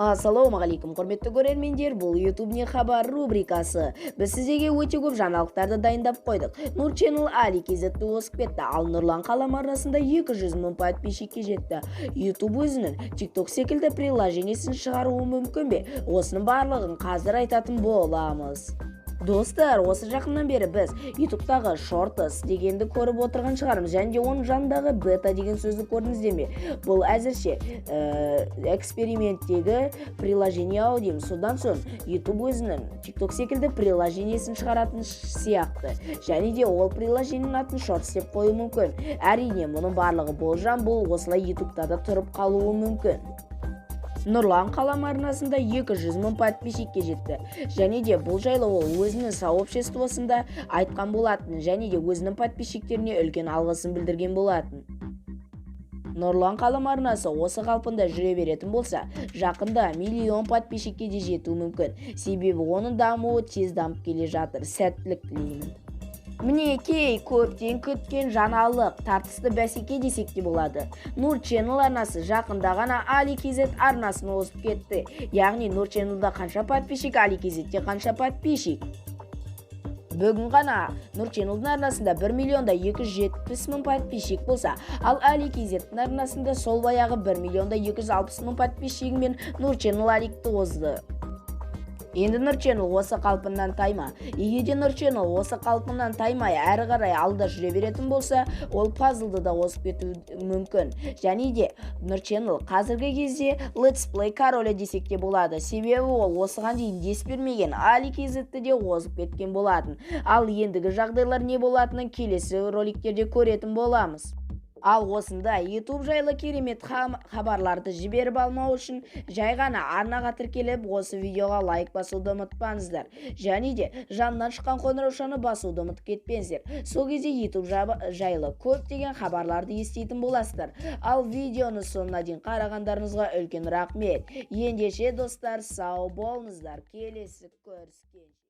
Ассалаумағалейкум, құрметті көрермендер, бұл YouTube не хабар рубрикасы. Біз сіздерге өте көп жаңалықтарды дайындап қойдық. Нур Channel Ali кезетті осып кетті, ал Нұрлан қалам арнасында 200 мың подписчикке жетті. YouTube өзінің TikTok секілді приложениесін шығаруы мүмкін бе? Осының барлығын қазір айтатын боламыз. Достар, осы жақыннан бері біз YouTube'тағы Shorts дегенді көріп отырған шығармыз, және де оның жанындағы бета деген сөзді көрдіңіздер ме? Бұл әзірше эксперименттегі приложение дейміз. Содан соң YouTube өзінің TikTok секілді приложениесін шығаратын сияқты, және де ол приложениенің атын Shorts деп қою мүмкін. Әрине, мұның барлығы болжам, бұл осылай YouTube'та да тұрып қалуы мүмкін. Нұрлан қалам арнасында 200 мың подписчикке жетті, және де бұл жайлы ол өзінің сообществосында айтқан болатын, және де өзінің подписчиктеріне үлкен алғысын білдірген болатын. Нұрлан қалам арнасы осы қалпында жүре беретін болса, жақында миллион подписчикке де жетуі мүмкін, себебі оның дамуы тез дамып келе жатыр. Сәттілік тілеймін. Мінекей, көптен күткен жаңалық, тартысты бәсеке десек те болады. Нур Channel арнасы жақында ғана Ali KZ арнасын озып кетті. Яғни Нур Channel'да қанша подписчик, Ali KZ'те қанша подписчик? Бүгін ғана Нур Channel'дың арнасында 1 миллионда 270 мың подписчик болса, ал Ali KZ'тің арнасында сол баяғы 1 миллионда 260 мың подписчигімен Нур Channel Аликті озды. Енді Нур Channel осы қалпынан тайма. Егерде Нур Channel осы қалпынан таймай әрі қарай алда жүре беретін болса, ол пазлды да озып кетуі мүмкін. Және де Нур Channel қазіргі кезде Let's Play королі десек те болады. Себебі ол осыған дейін дес бермеген Ali KZ'ті де озып кеткен болатын. Ал ендігі жағдайлар не болатынын келесі роликтерде көретін боламыз. Ал осында YouTube жайлы керемет хабарларды жіберіп алмау үшін жай ғана арнаға тіркеліп, осы видеоға лайк басуды ұмытпаңыздар. Және де жанынан шыққан қоңыраушаны басуды ұмытып кетпеңіздер. Сол кезде YouTube жайлы көптеген хабарларды еститін боласыздар. Ал видеоны соңына дейін қарағандарыңызға үлкен рахмет. Ендеше достар, сау болыңыздар. Келесі көріскенше.